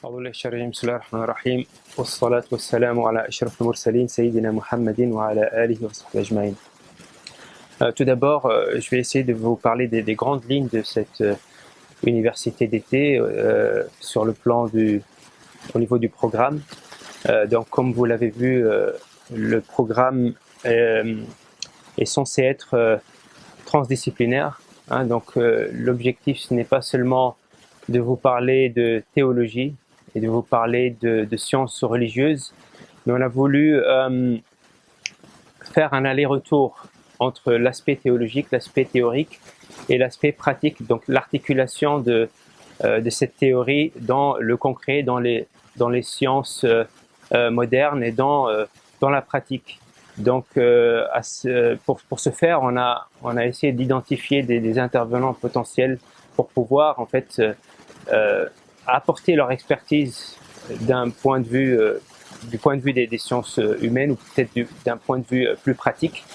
أعوذ بالله الشيطان الرجيم بسم الله الرحمن الرحيم والصلاة والسلام على أشرف المرسلين سيدنا محمد وعلى آله وصحبه أجمعين. Tout d'abord, je vais essayer de vous parler des grandes lignes de cette université d'été sur le plan au niveau du programme. Donc, comme vous l'avez vu, le programme est censé être transdisciplinaire. Donc, l'objectif, ce n'est pas seulement de vous parler de théologie et de vous parler de sciences religieuses, mais on a voulu faire un aller-retour entre l'aspect théologique, l'aspect théorique et l'aspect pratique, donc l'articulation de cette théorie dans le concret, dans les sciences modernes et dans la pratique. Donc, pour ce faire, on a essayé d'identifier des intervenants potentiels pour pouvoir en fait apporter leur expertise d'un point de vue du point de vue des sciences humaines ou peut-être d'un point de vue plus pratique.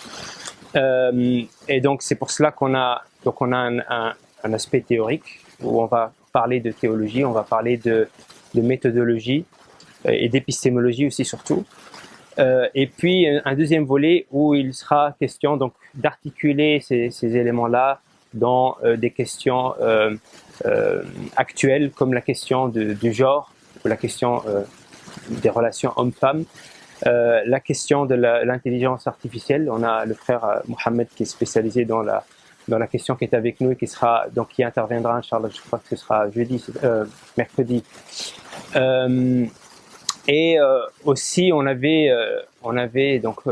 Et donc c'est pour cela qu'on a un aspect théorique où on va parler de théologie, on va parler de méthodologie et d'épistémologie aussi surtout. Et puis un deuxième volet où il sera question donc d'articuler ces éléments-là dans des questions actuelles comme la question du genre, ou la question des relations hommes-femmes, la question de l'intelligence artificielle. On a le frère Mohamed qui est spécialisé dans la question, qui est avec nous et qui interviendra, Inch'Allah, je crois que ce sera mercredi. Et aussi on avait donc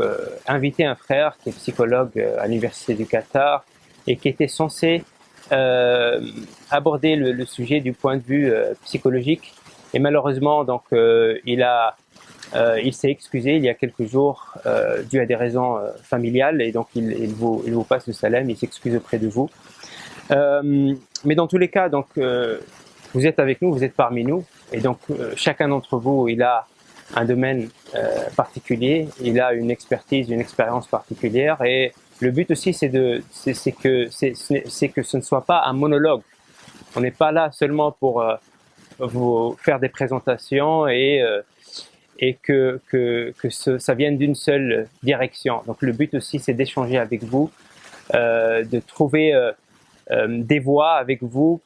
invité un frère qui est psychologue à l'université du Qatar et qui était censé aborder le sujet du point de vue psychologique, et malheureusement donc il s'est excusé il y a quelques jours dû à des raisons familiales, et donc il vous passe le salam, il s'excuse auprès de vous. Mais dans tous les cas, donc vous êtes avec nous, vous êtes parmi nous, et donc chacun d'entre vous, il a un domaine particulier, il a une expertise, une expérience particulière, et le but aussi c'est que ce ne soit pas un monologue. On n'est pas là seulement pour vous faire des présentations et que ça vienne d'une seule direction. Donc le but aussi c'est d'échanger avec vous, de trouver des voies avec vous,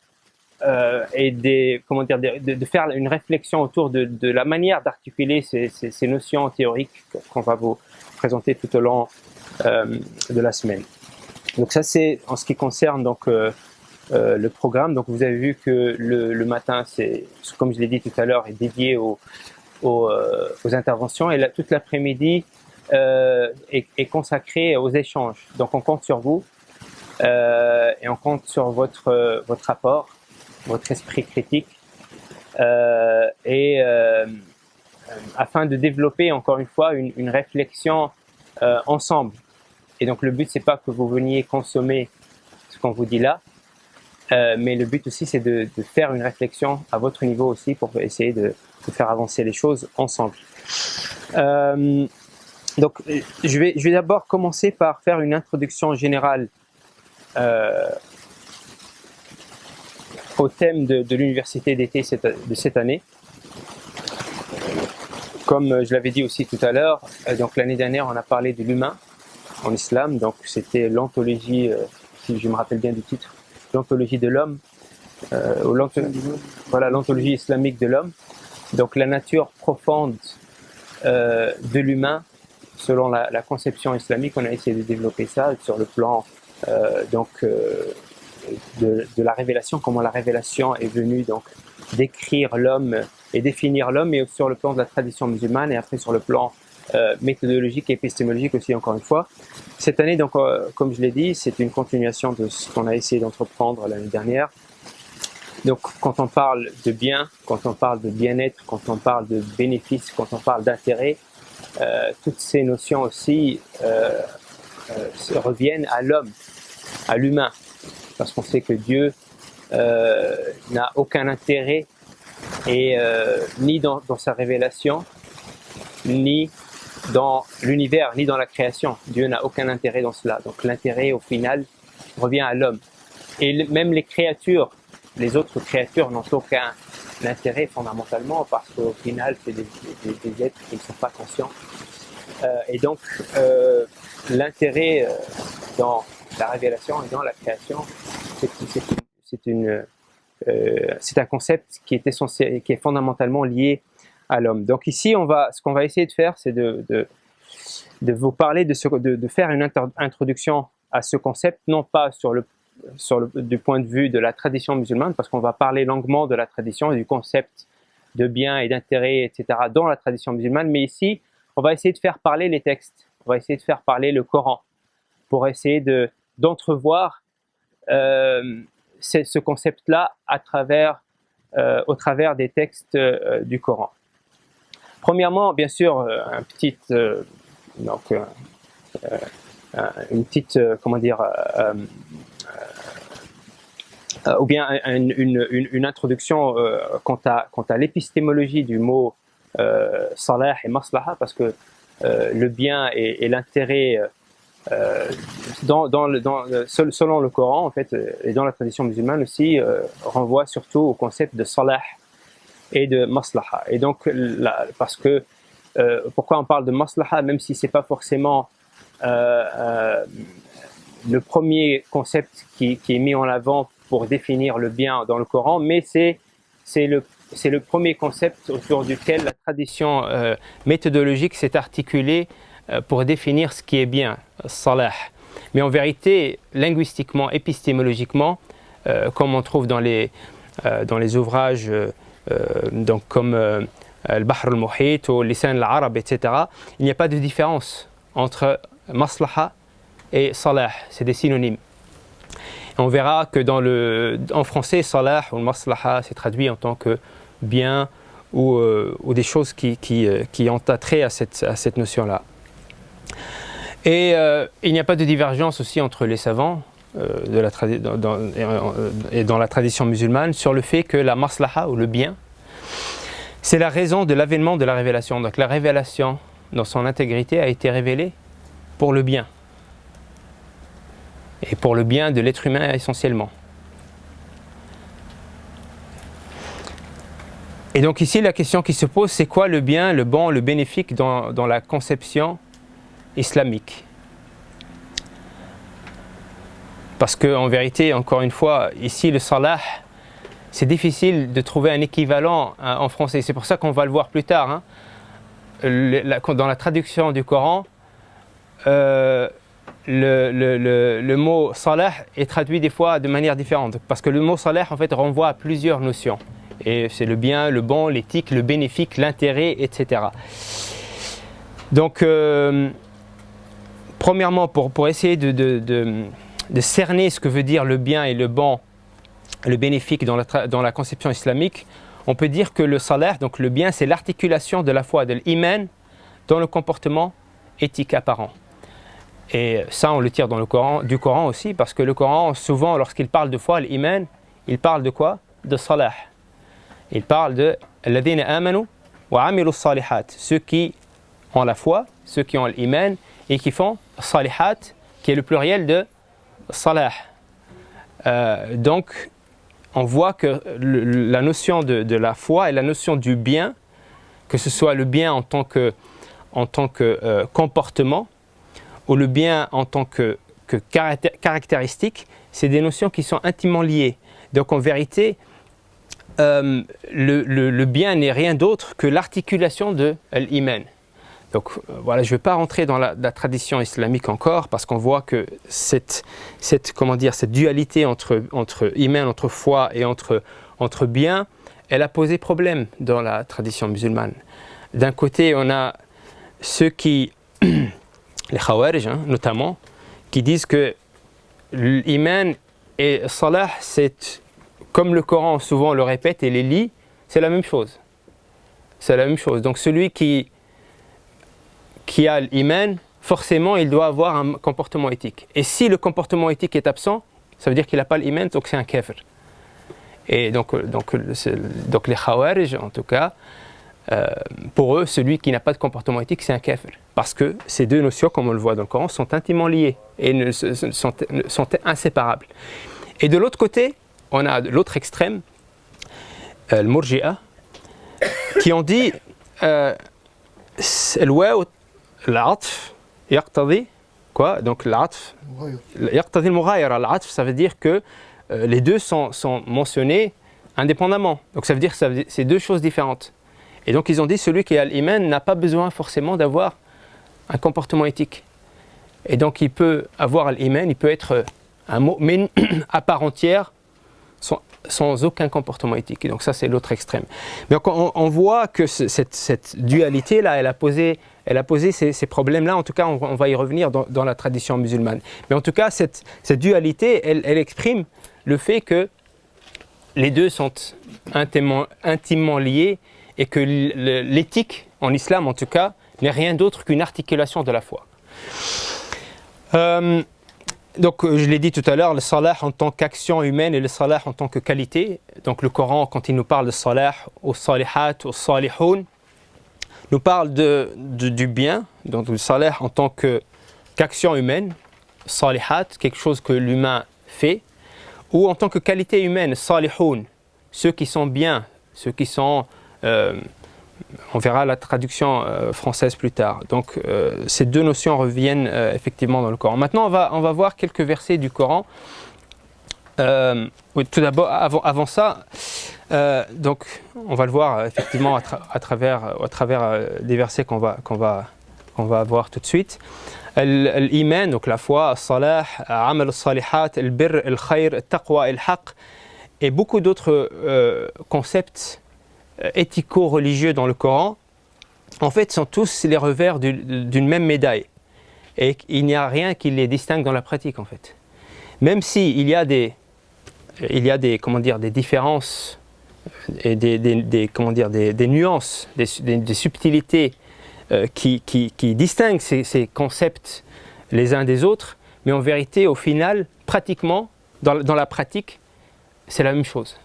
et de faire une réflexion autour de la manière d'articuler ces notions théoriques qu'on va vous présenter tout au long de la semaine. Donc ça c'est en ce qui concerne donc le programme. Donc vous avez vu que le matin, c'est, comme je l'ai dit tout à l'heure, est dédié aux interventions, et toute l'après-midi est consacrée aux échanges. Donc on compte sur vous et on compte sur votre apport, votre esprit critique, et afin de développer encore une fois une réflexion ensemble. Et donc le but c'est pas que vous veniez consommer ce qu'on vous dit là, mais le but aussi c'est de faire une réflexion à votre niveau aussi pour essayer de faire avancer les choses ensemble. Donc je vais d'abord commencer par faire une introduction générale au thème de l'université d'été de cette année. Comme je l'avais dit aussi tout à l'heure, donc l'année dernière on a parlé de l'humain en islam, donc c'était l'ontologie, si je me rappelle bien du titre, l'ontologie de l'homme, l'ontologie islamique de l'homme, donc la nature profonde de l'humain selon la conception islamique. On a essayé de développer ça sur le plan de la révélation, comment la révélation est venue donc décrire l'homme et définir l'homme, et sur le plan de la tradition musulmane, et après sur le plan méthodologique et épistémologique aussi, encore une fois. Cette année, donc, comme je l'ai dit, c'est une continuation de ce qu'on a essayé d'entreprendre l'année dernière. Donc, quand on parle de bien, quand on parle de bien-être, quand on parle de bénéfice, quand on parle d'intérêt, toutes ces notions aussi reviennent à l'homme, à l'humain, parce qu'on sait que Dieu n'a aucun intérêt, et ni dans sa révélation, ni dans l'univers, ni dans la création. Dieu n'a aucun intérêt dans cela. Donc l'intérêt au final revient à l'homme. Et même les créatures, les autres créatures n'ont l'intérêt fondamentalement parce qu'au final, c'est des êtres qui ne sont pas conscients. Et donc, l'intérêt dans la révélation et dans la création, c'est un concept qui est fondamentalement lié à l'homme. Donc ici, ce qu'on va essayer de faire, c'est de vous parler de faire une introduction à ce concept, non pas du point de vue de la tradition musulmane, parce qu'on va parler longuement de la tradition et du concept de bien et d'intérêt, etc., dans la tradition musulmane, mais ici, on va essayer de faire parler les textes, on va essayer de faire parler le Coran, pour essayer d'entrevoir ce concept-là au travers des textes du Coran. Premièrement, bien sûr, ou bien une introduction quant à l'épistémologie du mot salah et maslaha, parce que le bien et l'intérêt selon le Coran en fait et dans la tradition musulmane aussi renvoie surtout au concept de salah et de maslaha. Et donc parce que pourquoi on parle de maslaha, même si c'est pas forcément le premier concept qui est mis en avant pour définir le bien dans le Coran, mais c'est le premier concept autour duquel la tradition méthodologique s'est articulée pour définir ce qui est bien, salah. Mais en vérité, linguistiquement, épistémologiquement, comme on trouve dans les ouvrages donc comme Al-Bahr al-Muhit ou Lisan al-Arab, etc., il n'y a pas de différence entre maslaha et salah, c'est des synonymes. On verra que en français, salah ou maslaha, c'est traduit en tant que bien ou des choses qui ont attrait à cette notion-là. Et il n'y a pas de divergence aussi entre les savants dans la tradition musulmane sur le fait que la maslaha ou le bien, c'est la raison de l'avènement de la révélation. Donc la révélation dans son intégrité a été révélée pour le bien. Et pour le bien de l'être humain essentiellement. Et donc ici la question qui se pose, c'est quoi le bien, le bon, le bénéfique dans la conception islamique? Parce qu'en vérité, encore une fois, ici le salah, c'est difficile de trouver un équivalent en français. C'est pour ça qu'on va le voir plus tard. Hein. Dans la traduction du Coran, le mot salah est traduit des fois de manière différente. Parce que le mot salah en fait renvoie à plusieurs notions. Et c'est le bien, le bon, l'éthique, le bénéfique, l'intérêt, etc. Donc, premièrement, pour essayer de cerner ce que veut dire le bien et le bon, le bénéfique dans la conception islamique, on peut dire que le salah, donc le bien, c'est l'articulation de la foi, de l'iman, dans le comportement éthique apparent. Et ça, on le tire dans du Coran aussi, parce que le Coran, souvent, lorsqu'il parle de foi, l'iman, il parle de quoi? De salah. Il parle de « alladhina amanu wa amilu salihat », ceux qui ont la foi, ceux qui ont l'iman et qui font salihat, qui est le pluriel de salah. Donc, on voit que la notion de la foi et la notion du bien, que ce soit le bien en tant que comportement ou le bien en tant que caractéristique, c'est des notions qui sont intimement liées. Donc en vérité, le bien n'est rien d'autre que l'articulation de l'iman. Donc voilà, je ne vais pas rentrer dans la tradition islamique encore, parce qu'on voit que cette dualité entre iman, entre foi et entre bien, elle a posé problème dans la tradition musulmane. D'un côté, on a ceux qui, les Khawarij notamment, qui disent que l'iman et salah, c'est comme le Coran souvent le répète et les lit, c'est la même chose. C'est la même chose. Donc celui qui a l'iman, forcément il doit avoir un comportement éthique. Et si le comportement éthique est absent, ça veut dire qu'il n'a pas l'iman, donc c'est un kafir. Et donc les Khawarij, en tout cas, pour eux, celui qui n'a pas de comportement éthique, c'est un kafir. Parce que ces deux notions, comme on le voit dans le Coran, sont intimement liées et sont inséparables. Et de l'autre côté, on a l'autre extrême, al-Murji'a, qui ont dit الواو العطف يقتضي quoi? Donc العطف يقتضي المغايرة. العطف, ça veut dire que les deux sont mentionnés indépendamment. Donc ça veut dire que c'est deux choses différentes. Et donc ils ont dit celui qui a l'iman n'a pas besoin forcément d'avoir un comportement éthique. Et donc il peut avoir l'iman, il peut être un mu'min à part entière sans aucun comportement éthique. Et donc ça c'est l'autre extrême. Mais donc on voit que cette dualité-là, elle a posé ces problèmes-là. En tout cas, on va y revenir dans la tradition musulmane. Mais en tout cas, cette dualité, elle exprime le fait que les deux sont intimement liés et que l'éthique, en islam en tout cas, n'est rien d'autre qu'une articulation de la foi. Donc je l'ai dit tout à l'heure, le salah en tant qu'action humaine et le salah en tant que qualité. Donc le Coran, quand il nous parle de salah, au salihat, au salihoun, nous parle du bien, donc le salah en tant qu'action humaine, salihat, quelque chose que l'humain fait, ou en tant que qualité humaine, salihoun, ceux qui sont bien, ceux qui sont... on verra la traduction française plus tard. Donc ces deux notions reviennent effectivement dans le Coran. Maintenant on va voir quelques versets du Coran. Tout d'abord, avant ça, donc on va le voir effectivement à travers des versets qu'on va voir tout de suite. L'iman, donc la foi, as-salah, amal as-salihat, al-birr, al-khayr, al-taqwa, al-haq, et beaucoup d'autres concepts éthico-religieux dans le Coran, en fait, sont tous les revers d'une même médaille. Et il n'y a rien qui les distingue dans la pratique, en fait. Même s'il y a des différences et des nuances, des subtilités qui distinguent ces concepts les uns des autres, mais en vérité, au final, pratiquement, dans la pratique, c'est la même chose.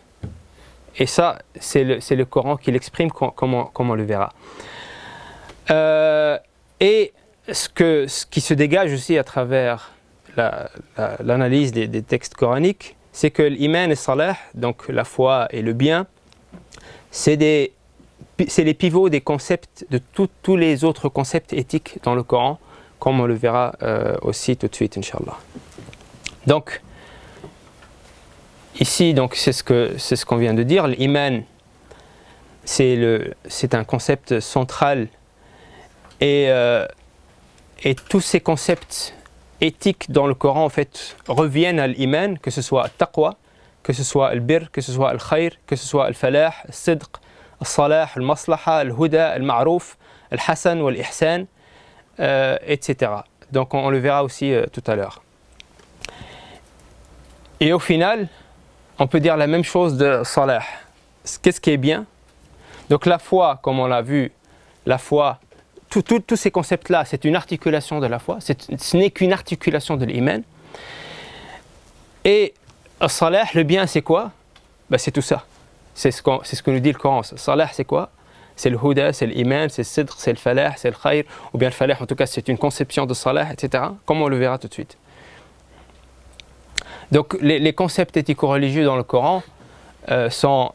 Et ça, c'est le Coran qui l'exprime, comme on le verra. Et ce qui se dégage aussi à travers l'analyse des textes coraniques, c'est que l'iman et salah, donc la foi et le bien, c'est les pivots des concepts, de tous les autres concepts éthiques dans le Coran, comme on le verra aussi tout de suite, Inch'Allah. Donc, ici, donc, c'est ce qu'on vient de dire. L'iman, c'est un concept central et tous ces concepts éthiques dans le Coran en fait reviennent à l'iman, que ce soit taqwa, que ce soit al-birr, que ce soit al-khayr, que ce soit al-falah, al-sidq, al-salah, al-maslaha, al-huda, al-ma'rouf, al-hasan ou al-ihsan, etc. Donc on le verra aussi tout à l'heure. Et au final, on peut dire la même chose de salah. Qu'est-ce qui est bien? Donc la foi, comme on l'a vu, la foi, tous ces concepts-là, c'est une articulation de la foi, ce n'est qu'une articulation de l'iman. Et salah, le bien, c'est quoi? C'est tout ça. C'est ce que nous dit le Coran. Salah, c'est quoi? C'est le huda, c'est l'iman, c'est le sidq, c'est le falah, c'est le khayr, ou bien le falah, en tout cas, c'est une conception de salah, etc. Comme on le verra tout de suite. Donc les concepts éthico-religieux dans le Coran sont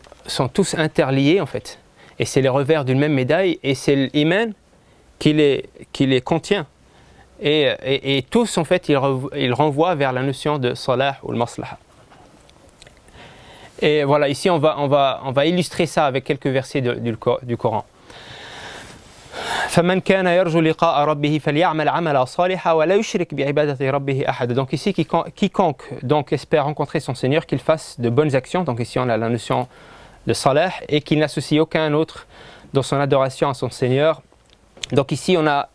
tous interliés en fait. Et c'est les revers d'une même médaille et c'est l'iman qui les contient. Et tous en fait ils renvoient vers la notion de salah ou le maslaha. Et voilà, ici on va illustrer ça avec quelques versets du Coran. فمن كان يرجو لقاء ربه فليعمل عملا صالحا ولا يشرك بعبادة ربه أحد. Donc ici quiconque donc espère rencontrer son Seigneur, qu'il fasse de bonnes actions. Donc ici on a la notion de salah et qu'il n'associe aucun autre dans son adoration à son Seigneur. Donc ici on a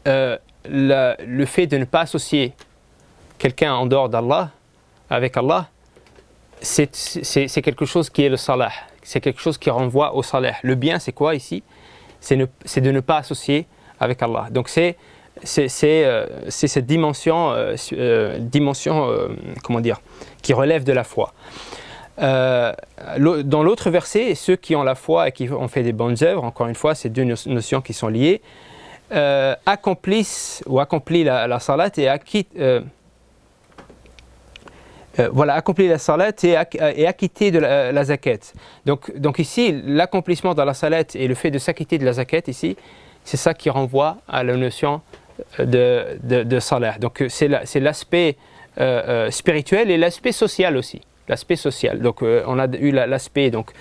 le fait de ne pas associer quelqu'un en dehors d'Allah avec Allah. C'est quelque chose qui est le salah. C'est quelque chose qui renvoie au salah. Le bien, c'est quoi ici? C'est de ne pas associer avec Allah. Donc c'est cette dimension, comment dire, qui relève de la foi. Dans l'autre verset, ceux qui ont la foi et qui ont fait des bonnes œuvres, encore une fois, ces deux notions qui sont liées, accomplissent la salat et voilà, accomplir la salat et acquitter de la zakat. Donc ici, l'accomplissement de la salat et le fait de s'acquitter de la zakat ici, c'est ça qui renvoie à la notion de salat. Donc c'est l'aspect spirituel et l'aspect social aussi. L'aspect social. Donc on a eu l'aspect donc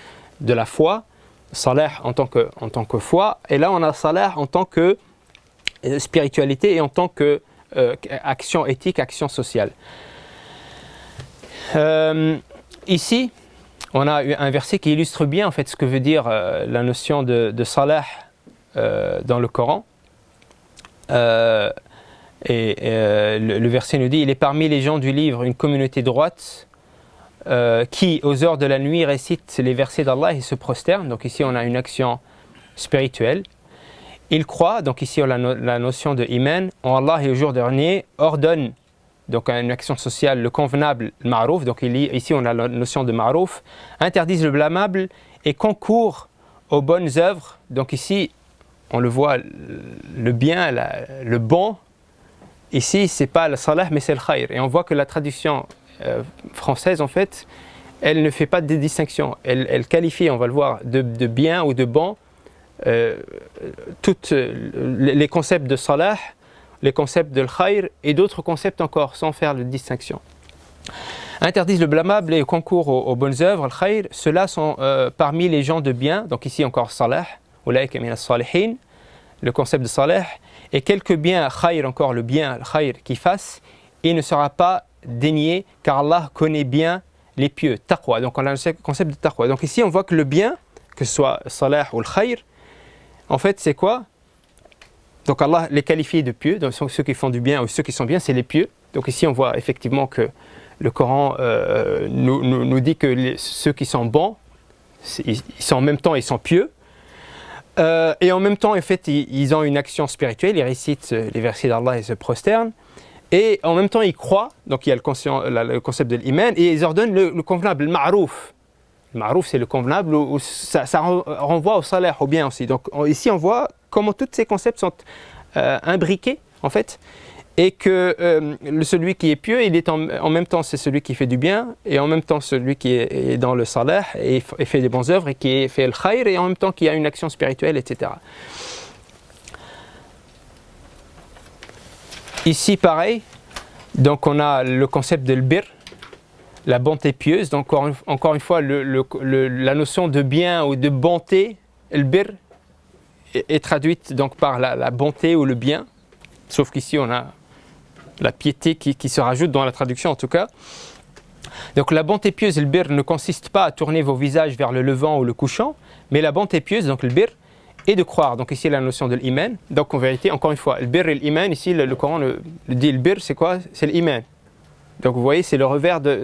de la foi, salah en tant que foi, et là on a salah en tant que spiritualité et en tant que action éthique, action sociale. Ici, on a un verset qui illustre bien en fait ce que veut dire la notion de salah dans le Coran. Le verset nous dit: il est parmi les gens du livre une communauté droite qui, aux heures de la nuit, récite les versets d'Allah et se prosterne. Donc ici, on a une action spirituelle. Il croit, donc ici on a la notion de iman, en Allah et au jour dernier, ordonne, donc une action sociale, le convenable, le ma'rouf, donc ici on a la notion de ma'rouf, interdisent le blâmable et concourent aux bonnes œuvres. Donc ici, on le voit, le bien, le bon, ici c'est pas le salah mais c'est le khayr. Et on voit que la traduction française en fait, elle ne fait pas de distinction, elle qualifie, on va le voir, de bien ou de bon, tous les concepts de salah, les concepts de khayr et d'autres concepts encore, sans faire de distinction. Interdisent le blâmable et concourent aux bonnes œuvres, le khayr, ceux-là sont parmi les gens de bien, donc ici encore salah, ulaïka min as-salihin, le concept de salah, et quelque bien, khayr encore, le bien, le khayr qu'il fasse, il ne sera pas dénié, car Allah connaît bien les pieux, taqwa, donc on a le concept de taqwa. Donc ici on voit que le bien, que ce soit salah ou le khayr, en fait, c'est quoi? Donc Allah les qualifie de pieux, donc ceux qui font du bien ou ceux qui sont bien, c'est les pieux. Donc ici, on voit effectivement que le Coran nous dit que ceux qui sont bons, ils sont en même temps, ils sont pieux. Et en même temps, en fait, ils ont une action spirituelle, ils récitent les versets d'Allah et se prosternent. Et en même temps, ils croient, donc il y a le concept de l'iman, et ils ordonnent le convenable, le ma'rouf. Le ma'rouf, c'est le convenable, où ça renvoie au salah, au bien aussi. Donc ici, on voit comment tous ces concepts sont imbriqués, en fait, et que celui qui est pieux, il est en même temps, c'est celui qui fait du bien, et en même temps, celui qui est dans le salah, et fait des bonnes œuvres, et qui fait le khayr, et en même temps, qui a une action spirituelle, etc. Ici, pareil, donc on a le concept de l'bir, la bonté pieuse. Donc encore une fois, la notion de bien ou de bonté, le bir, est traduite donc par la bonté ou le bien, sauf qu'ici on a la piété qui se rajoute dans la traduction en tout cas. Donc la bonté pieuse, le bir, ne consiste pas à tourner vos visages vers le levant ou le couchant, mais la bonté pieuse, donc le bir, est de croire. Donc ici la notion de l'iman. Donc en vérité, encore une fois, le bir et l'iman, ici le Coran le dit, le bir c'est quoi? C'est l'iman. Donc vous voyez, c'est le revers des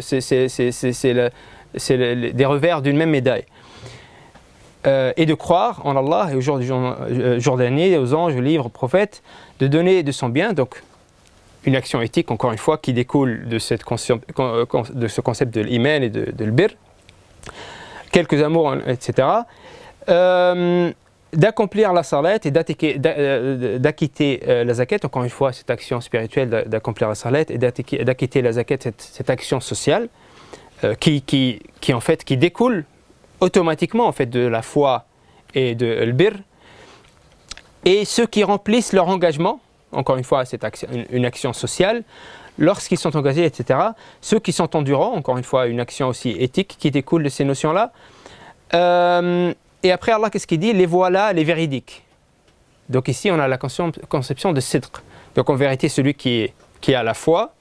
revers d'une même médaille. Et de croire en Allah et au jour dernier, aux anges, aux livres, aux prophètes, de donner de son bien, donc une action éthique, encore une fois, qui découle de ce concept de l'iman et de l'bir, quelques amours, etc. D'accomplir la salat et d'acquitter la zakat, encore une fois cette action spirituelle d'accomplir la salat et d'acquitter la zakat, cette action sociale qui en fait qui découle automatiquement en fait de la foi et de l'bir. Et ceux qui remplissent leur engagement, encore une fois une action sociale, lorsqu'ils sont engagés, etc. Ceux qui sont endurants, encore une fois une action aussi éthique qui découle de ces notions-là. Et après Allah, qu'est-ce qu'il dit? Les voilà les véridiques. Donc ici, on a la conception de sidq. Donc en vérité, celui qui a la foi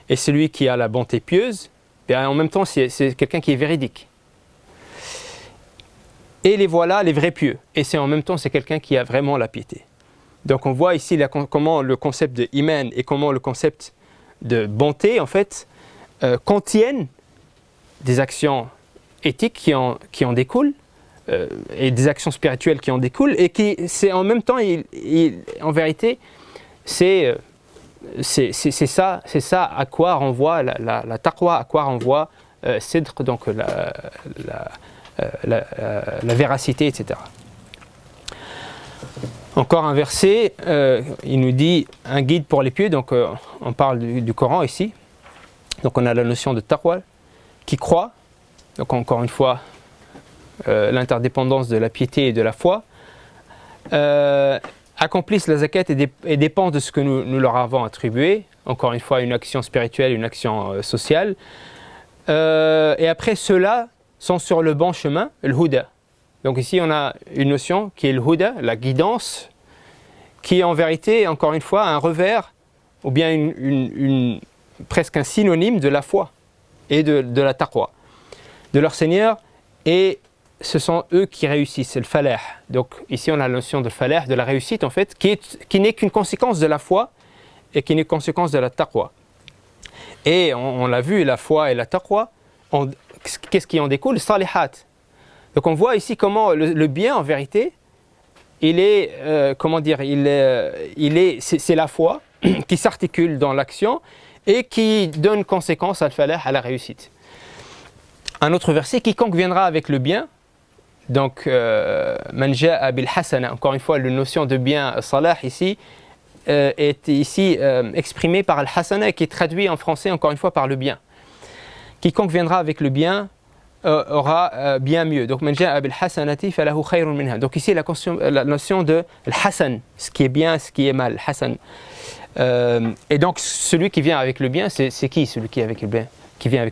et celui qui a la bonté pieuse, bien, en même temps, c'est quelqu'un qui est véridique. Et les voilà les vrais pieux. Et c'est en même temps, c'est quelqu'un qui a vraiment la piété. Donc on voit ici comment le concept de iman et comment le concept de bonté, en fait, contiennent des actions éthiques qui en découlent, et des actions spirituelles qui en découlent, et qui, c'est en même temps, en vérité, c'est ça à quoi renvoie la taqwa, à quoi renvoie sidq, donc la véracité, etc. Encore un verset, il nous dit un guide pour les pieux, donc on parle du Coran ici. Donc on a la notion de taqwa, qui croit, donc encore une fois, l'interdépendance de la piété et de la foi, accomplissent la zakat et dépendent de ce que nous leur avons attribué, encore une fois une action spirituelle, une action sociale, et après ceux-là sont sur le bon chemin, le huda. Donc ici on a une notion qui est le huda, la guidance, qui est en vérité, encore une fois, un revers, ou bien presque un synonyme de la foi et de la taqwa, de leur Seigneur, et ce sont eux qui réussissent, c'est le falah. Donc ici on a la notion de falah, de la réussite en fait, qui n'est qu'une conséquence de la foi et qui n'est qu'une conséquence de la taqwa. Et on l'a vu, la foi et la taqwa, qu'est-ce qui en découle? Salihat. Donc on voit ici comment le bien en vérité, il est, c'est la foi qui s'articule dans l'action et qui donne conséquence à falah, à la réussite. Un autre verset, quiconque viendra avec le bien, donc man ja'a bil hasana, encore une fois la notion de bien, salah ici, est ici exprimée par al hasana, qui est traduit en français encore une fois par le bien. Quiconque viendra avec le bien aura bien mieux. Donc man ja'a bil hasanati falahu khayrun minha. Donc ici la notion de al-hasan, ce qui est bien, ce qui est mal, hasan. Et donc celui qui vient avec le bien, c'est qui celui qui vient avec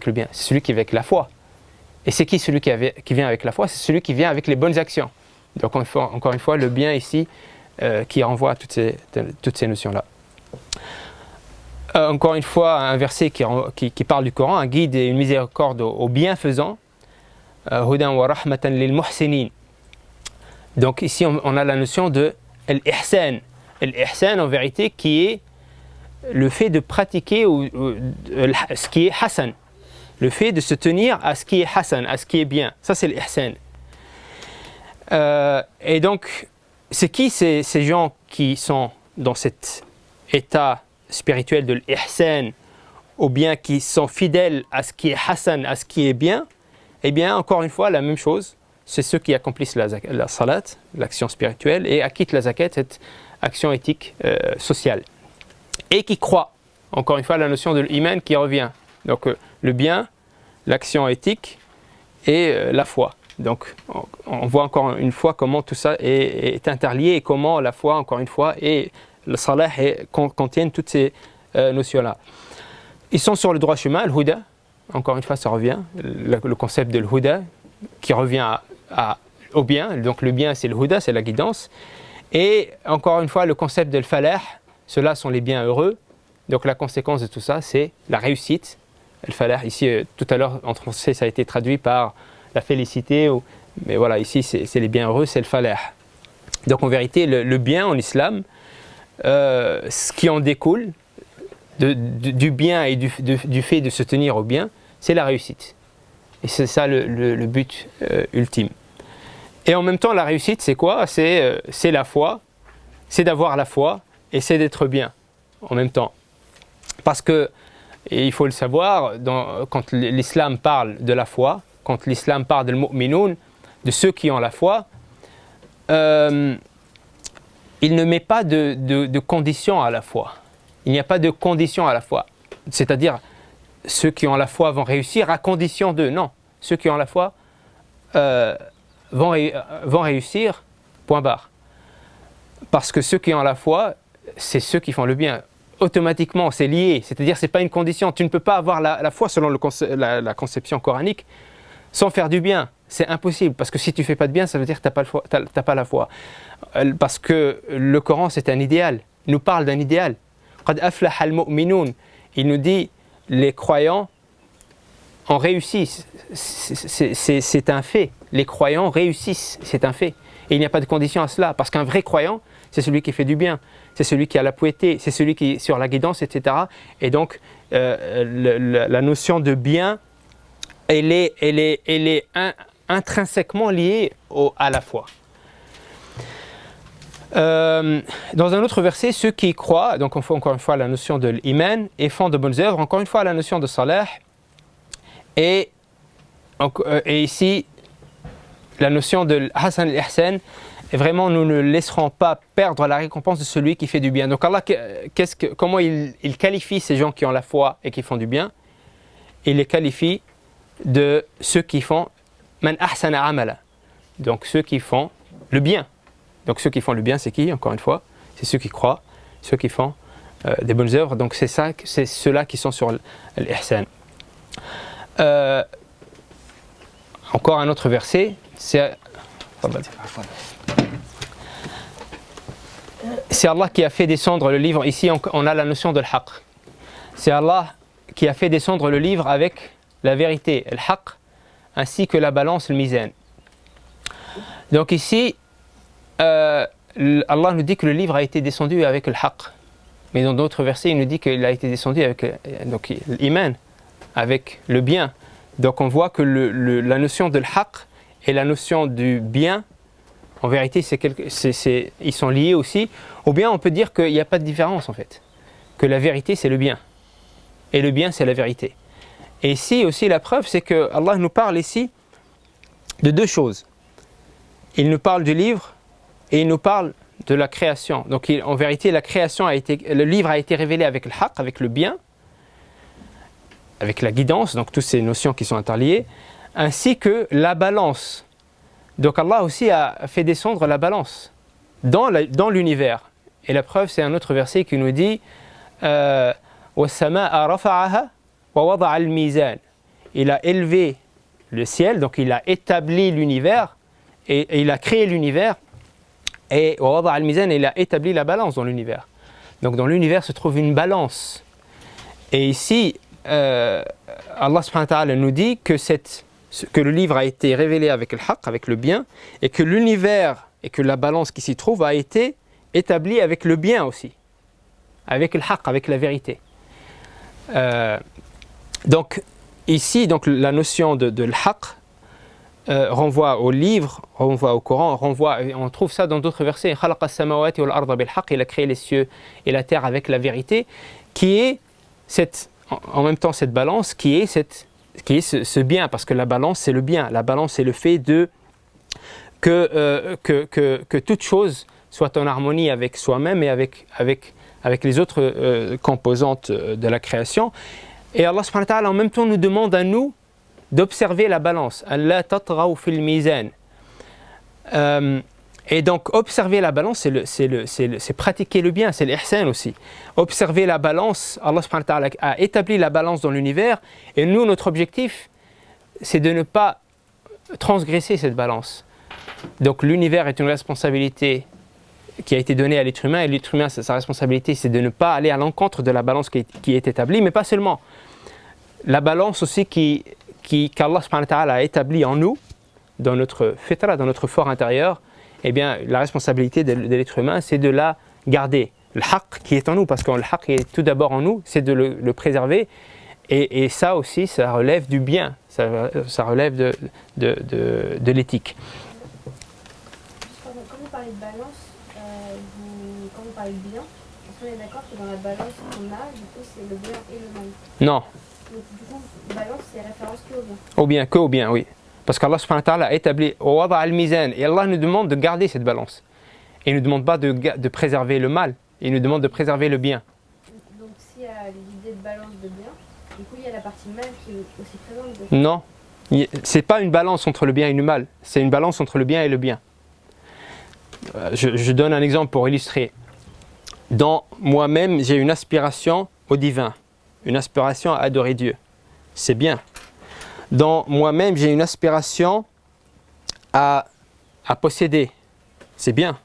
le bien? C'est celui qui vient avec la foi. Et c'est qui celui qui vient avec la foi? C'est celui qui vient avec les bonnes actions. Donc encore une fois, le bien ici qui renvoie à toutes ces notions-là. Encore une fois, un verset qui parle du Coran, un guide et une miséricorde aux bienfaisants. Hudan wa rahmatan lil muhsinin. Donc ici on a la notion de l'ihsan. L'ihsan en vérité qui est le fait de pratiquer ce qui est hasan. Le fait de se tenir à ce qui est hasan, à ce qui est bien. Ça c'est l'ihsan. Et donc c'est qui ces gens qui sont dans cet état spirituel de l'ihsan, ou bien qui sont fidèles à ce qui est hasan, à ce qui est bien? Eh bien, encore une fois, la même chose, c'est ceux qui accomplissent la salat, l'action spirituelle, et acquittent la zakat, cette action éthique sociale. Et qui croient, encore une fois, la notion de l'iman qui revient. Donc, le bien, l'action éthique et la foi. Donc, on voit encore une fois comment tout ça est interlié et comment la foi, encore une fois, et le salah contiennent toutes ces notions-là. Ils sont sur le droit chemin, le huda. Encore une fois, ça revient, le concept de l'huda qui revient au bien. Donc le bien, c'est le huda, c'est la guidance. Et encore une fois, le concept de falah, ceux-là sont les bienheureux. Donc la conséquence de tout ça, c'est la réussite. Le falah, ici, tout à l'heure, en français, ça a été traduit par la félicité. Mais voilà, ici, c'est les bienheureux, c'est le falah. Donc en vérité, le bien en islam, ce qui en découle, du bien et du fait de se tenir au bien, c'est la réussite. Et c'est ça le but ultime. Et en même temps, la réussite, c'est quoi? C'est la foi, c'est d'avoir la foi et c'est d'être bien en même temps. Parce que, et il faut le savoir, quand l'islam parle de la foi, quand l'islam parle de mu'minoun, de ceux qui ont la foi, il ne met pas de conditions à la foi. Il n'y a pas de condition à la foi. C'est-à-dire, ceux qui ont la foi vont réussir à condition de... Non, ceux qui ont la foi vont réussir, point barre. Parce que ceux qui ont la foi, c'est ceux qui font le bien. Automatiquement, c'est lié. C'est-à-dire, ce n'est pas une condition. Tu ne peux pas avoir la foi selon la conception coranique sans faire du bien. C'est impossible. Parce que si tu ne fais pas de bien, ça veut dire que tu n'as pas la foi. Parce que le Coran, c'est un idéal. Il nous parle d'un idéal. Qad aflaha al-mu'minun. Il nous dit, les croyants ont réussi. C'est un fait. Les croyants réussissent. C'est un fait. Et il n'y a pas de condition à cela. Parce qu'un vrai croyant, c'est celui qui fait du bien. C'est celui qui a la piété. C'est celui qui est sur la guidance, etc. Et donc, la notion de bien, elle est intrinsèquement liée à la foi. Dans un autre verset, ceux qui croient, donc on fait encore une fois la notion de l'iman et font de bonnes œuvres, encore une fois la notion de salah, et ici la notion de Hasan al-Ihsan, et vraiment nous ne laisserons pas perdre la récompense de celui qui fait du bien. Donc Allah, comment il qualifie ces gens qui ont la foi et qui font du bien? il les qualifie de ceux qui font man ahsana amala, donc ceux qui font le bien. Donc ceux qui font le bien, c'est qui? Encore une fois, c'est ceux qui croient, ceux qui font des bonnes œuvres. Donc c'est ceux-là qui sont sur l'ihsan. Encore un autre verset, c'est Allah qui a fait descendre le livre. Ici on a la notion de l'haq. C'est Allah qui a fait descendre le livre avec la vérité, le haqq, ainsi que la balance, le mizan. Donc ici, Allah nous dit que le livre a été descendu avec le haqq. Mais dans d'autres versets, il nous dit qu'il a été descendu avec l'iman, avec le bien. Donc on voit que la notion de l'haqq et la notion du bien, en vérité, ils sont liés aussi. Ou bien on peut dire qu'il n'y a pas de différence en fait. Que la vérité c'est le bien. Et le bien c'est la vérité. Et ici aussi la preuve, c'est que Allah nous parle ici de deux choses. Il nous parle du livre et il nous parle de la création. Donc en vérité, le livre a été révélé avec le haqq, avec le bien, avec la guidance, donc toutes ces notions qui sont interliées, ainsi que la balance. Donc Allah aussi a fait descendre la balance dans l'univers. Et la preuve, c'est un autre verset qui nous dit وَالسَّمَاءَ رَفَعَهَا وَوَضَعَ الْمِيزَانَ. Il a élevé le ciel, donc il a établi l'univers, et il a créé l'univers, et وَوَضَعَ الْمِيزَانَ, il a établi la balance dans l'univers. Donc dans l'univers se trouve une balance. Et ici, Allah subhanahu wa ta'ala nous dit que le livre a été révélé avec le haqq, avec le bien, et que l'univers et que la balance qui s'y trouve a été établie avec le bien aussi, avec le haqq, avec la vérité. Donc ici, la notion de l'haqq renvoie au livre, renvoie au Coran, on trouve ça dans d'autres versets. khalaqa as-samawati wal arda bil haqq, il a créé les cieux et la terre avec la vérité, qui est en même temps cette balance, qui est ce bien, parce que la balance c'est le bien, la balance c'est le fait que toute chose soit en harmonie avec soi-même et avec les autres composantes de la création. Et Allah subhanahu wa ta'ala en même temps nous demande à nous d'observer la balance. Allah tatraw fil mizan. Et donc observer la balance, c'est pratiquer le bien, c'est l'ihsan aussi. Observer la balance, Allah subhanahu wa ta'ala a établi la balance dans l'univers, et nous, notre objectif, c'est de ne pas transgresser cette balance. Donc l'univers est une responsabilité qui a été donnée à l'être humain, et l'être humain, sa responsabilité, c'est de ne pas aller à l'encontre de la balance qui est établie, mais pas seulement. La balance aussi qu'Allah subhanahu wa ta'ala a établie en nous, dans notre fitra, dans notre fort intérieur, eh bien, la responsabilité de l'être humain, c'est de la garder. Le haqq qui est en nous, parce que le haqq est tout d'abord en nous, c'est de le préserver. Et ça aussi, ça relève du bien, ça relève de l'éthique. Quand vous parlez de balance, quand vous parlez de bien, est-ce qu'on est d'accord que dans la balance qu'on a, du coup, c'est le bien et le mal? Non. Donc, du coup, balance, c'est référence que au bien. Au bien, que au bien, oui. Parce qu'Allah subhanahu wa ta'ala a établi wada al-mizan, et Allah nous demande de garder cette balance. Et il ne nous demande pas de préserver le mal, il nous demande de préserver le bien. Donc s'il y a l'idée de balance de bien, du coup il y a la partie mal qui est aussi présente. Non, c'est pas une balance entre le bien et le mal, c'est une balance entre le bien et le bien. Je donne un exemple pour illustrer. Dans moi-même, j'ai une aspiration au divin, une aspiration à adorer Dieu. C'est bien. Dans moi-même, j'ai une aspiration à posséder. C'est bien.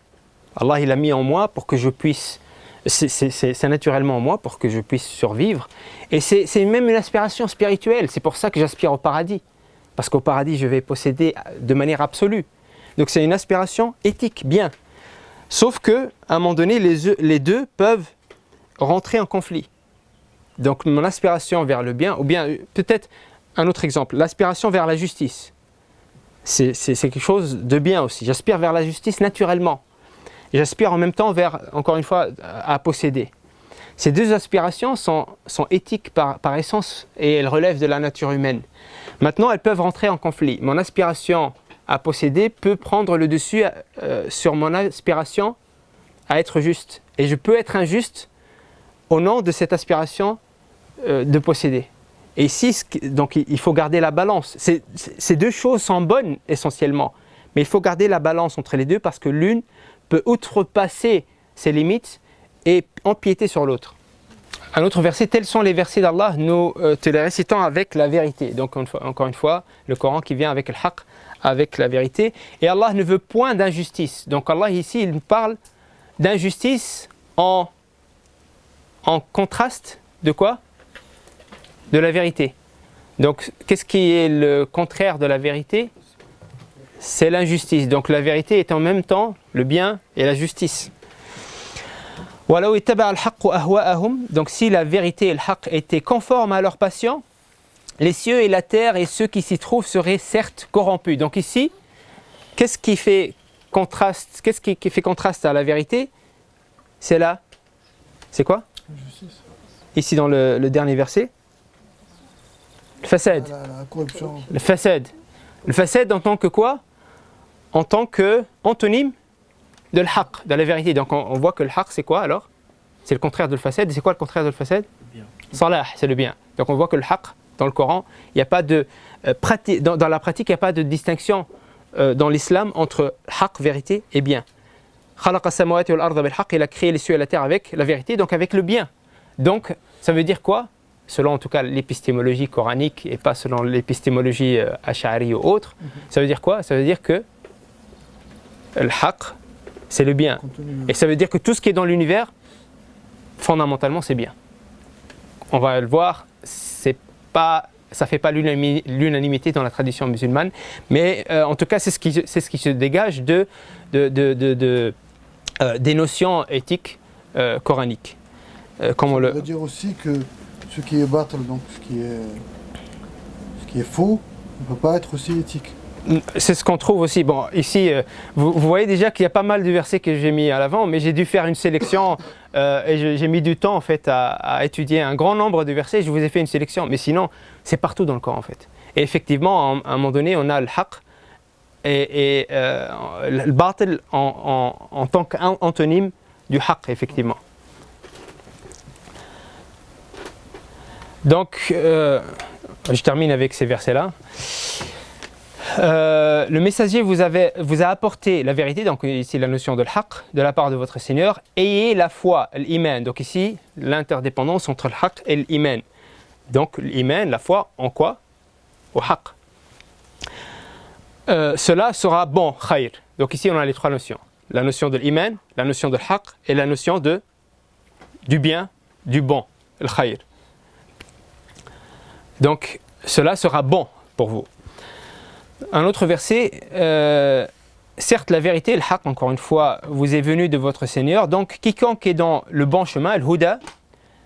Allah, il a mis en moi pour que je puisse, c'est naturellement en moi pour que je puisse survivre. Et c'est même une aspiration spirituelle. C'est pour ça que j'aspire au paradis. Parce qu'au paradis, je vais posséder de manière absolue. Donc c'est une aspiration éthique, bien. Sauf que, à un moment donné, les deux peuvent rentrer en conflit. Donc mon aspiration vers le bien, ou bien peut-être un autre exemple, l'aspiration vers la justice. C'est quelque chose de bien aussi. J'aspire vers la justice naturellement. Et j'aspire en même temps vers, encore une fois, à posséder. Ces deux aspirations sont éthiques par essence et elles relèvent de la nature humaine. Maintenant, elles peuvent rentrer en conflit. Mon aspiration à posséder peut prendre le dessus sur mon aspiration à être juste. Et je peux être injuste au nom de cette aspiration de posséder. Et ici, donc il faut garder la balance. Ces deux choses sont bonnes essentiellement, mais il faut garder la balance entre les deux parce que l'une peut outrepasser ses limites et empiéter sur l'autre. Un autre verset, tels sont les versets d'Allah, nous te les récitons avec la vérité. Donc encore une fois, le Coran qui vient avec le haqq, avec la vérité. Et Allah ne veut point d'injustice. Donc Allah ici, il parle d'injustice en contraste de quoi? De la vérité. Donc qu'est-ce qui est le contraire de la vérité? C'est l'injustice. Donc la vérité est en même temps le bien et la justice. Donc si la vérité et le haqq étaient conformes à leur passion, les cieux et la terre et ceux qui s'y trouvent seraient certes corrompus. Donc ici, qu'est-ce qui fait contraste à la vérité? C'est là. C'est quoi? Ici dans le dernier verset. Le fasad. La corruption. Le fasad. Le fasad en tant que quoi? En tant que antonyme de l'haqq, de la vérité. Donc on voit que le haqq c'est quoi alors? C'est le contraire de le fasad. Et c'est quoi le contraire de le fasad? Salah, c'est le bien. Donc on voit que le haqq dans le Coran, il n'y a pas de dans la pratique, il n'y a pas de distinction dans l'islam entre haqq, vérité et bien. Khalaqa samawati wal arda bil haqq, il a créé les cieux et la terre avec la vérité, donc avec le bien. Donc ça veut dire quoi? Selon en tout cas l'épistémologie coranique et pas selon l'épistémologie ash'ari ou autre, ça veut dire quoi? Ça veut dire que le haqq, c'est le bien. Et ça veut dire que tout ce qui est dans l'univers, fondamentalement, c'est bien. On va le voir, ça ne fait pas l'unanimité dans la tradition musulmane, mais en tout cas, c'est ce qui se dégage des notions éthiques coraniques. Ça veut dire aussi que ce qui est battle, donc ce qui est faux, ne peut pas être aussi éthique. C'est ce qu'on trouve aussi. Bon, ici, vous voyez déjà qu'il y a pas mal de versets que j'ai mis à l'avant, mais j'ai dû faire une sélection et j'ai mis du temps en fait à étudier un grand nombre de versets. Je vous ai fait une sélection, mais sinon, c'est partout dans le Coran en fait. Et effectivement, à un moment donné, on a le haqq et le batil en tant qu'antonyme du haqq, effectivement. Donc, je termine avec ces versets-là. Le messager vous a apporté la vérité, donc ici la notion de l'haqq, de la part de votre Seigneur. Ayez la foi, l'iman. Donc ici, l'interdépendance entre le haqq et l'iman. Donc l'iman, la foi, en quoi? Au haqq. Cela sera bon, khayr. Donc ici, on a les trois notions. La notion de l'iman, la notion de l'haqq et la notion du bien, du bon, le khayr. Donc cela sera bon pour vous. Un autre verset, certes la vérité, le haqq, encore une fois, vous est venu de votre Seigneur, donc quiconque est dans le bon chemin, le huda,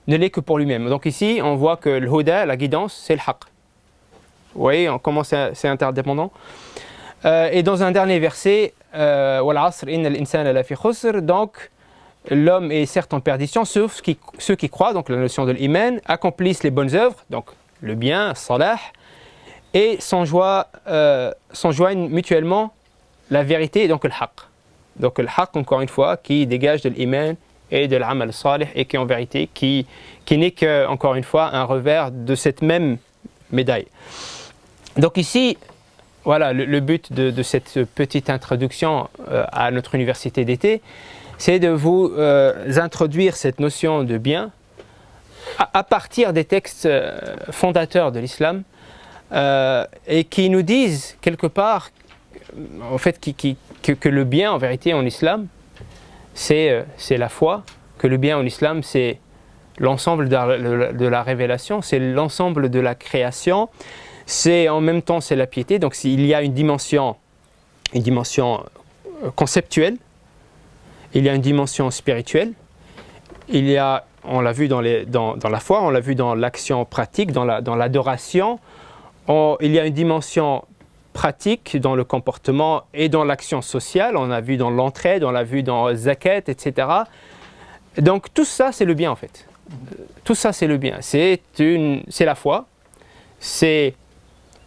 ne l'est que pour lui-même. Donc ici, on voit que le huda, la guidance, c'est le haqq. Vous voyez comment c'est interdépendant. Et dans un dernier verset, wal asr innal insana lafi khusr, donc l'homme est certes en perdition, sauf ceux qui croient, donc la notion de l'iman, accomplissent les bonnes œuvres, donc le bien, salah, et s'enjoignent mutuellement la vérité et donc le haqq. Donc le haqq, encore une fois, qui dégage de l'iman et de l'amal salih et qui en vérité, qui n'est que, encore une fois, un revers de cette même médaille. Donc ici, voilà, le but de cette petite introduction à notre université d'été, c'est de vous introduire cette notion de bien à partir des textes fondateurs de l'islam, et qui nous disent quelque part en fait que le bien en vérité en islam c'est la foi, que le bien en islam c'est l'ensemble de la révélation, c'est l'ensemble de la création, c'est en même temps c'est la piété. Donc il y a une dimension conceptuelle, il y a une dimension spirituelle, il y a, on l'a vu dans la foi, on l'a vu dans l'action pratique, dans l'adoration. Il y a une dimension pratique dans le comportement et dans l'action sociale. On a vu dans l'entraide, on l'a vu dans zakat, etc. Donc tout ça, c'est le bien en fait. Tout ça, c'est le bien. C'est la foi, c'est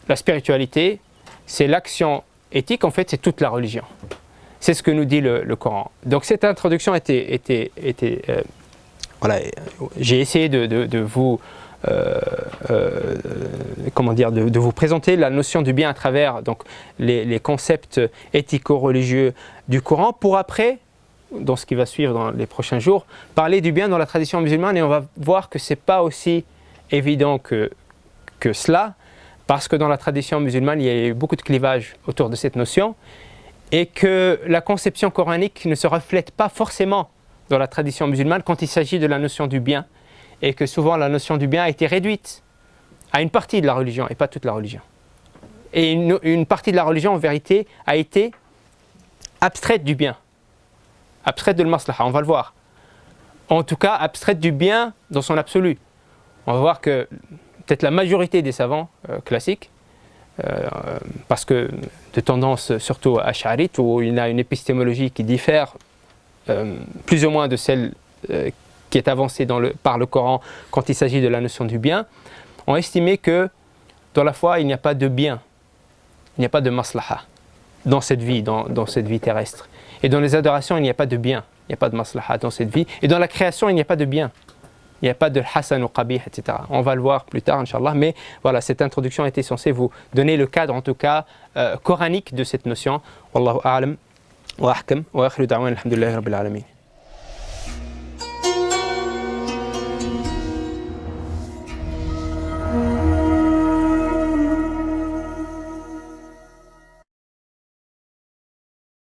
la spiritualité, c'est l'action éthique. En fait, c'est toute la religion. C'est ce que nous dit le Coran. Donc cette introduction était voilà, j'ai essayé de vous comment dire, de vous présenter la notion du bien à travers donc, les concepts éthico-religieux du Coran, pour après, dans ce qui va suivre dans les prochains jours, parler du bien dans la tradition musulmane. Et on va voir que ce n'est pas aussi évident que cela, parce que dans la tradition musulmane, il y a eu beaucoup de clivages autour de cette notion, et que la conception coranique ne se reflète pas forcément dans la tradition musulmane quand il s'agit de la notion du bien, et que souvent la notion du bien a été réduite à une partie de la religion et pas toute la religion. Et une partie de la religion en vérité a été abstraite du bien, abstraite de l'maslaha, on va le voir. En tout cas, abstraite du bien dans son absolu. On va voir que peut-être la majorité des savants classiques, parce que de tendance surtout ash'arite, où il y a une épistémologie qui diffère plus ou moins de celle qui est avancée par le Coran quand il s'agit de la notion du bien, ont estimé que dans la foi, il n'y a pas de bien, il n'y a pas de maslaha dans cette vie, dans cette vie terrestre. Et dans les adorations, il n'y a pas de bien, il n'y a pas de maslaha dans cette vie. Et dans la création, il n'y a pas de bien. Il n'y a pas de hasan ou qabih, etc. On va le voir plus tard, Inch'Allah. Mais voilà, cette introduction était censée vous donner le cadre, en tout cas, coranique de cette notion. Wallahu a'lam wa ahkam wa akhiru da'wana alhamdulillahi rabbil alamin.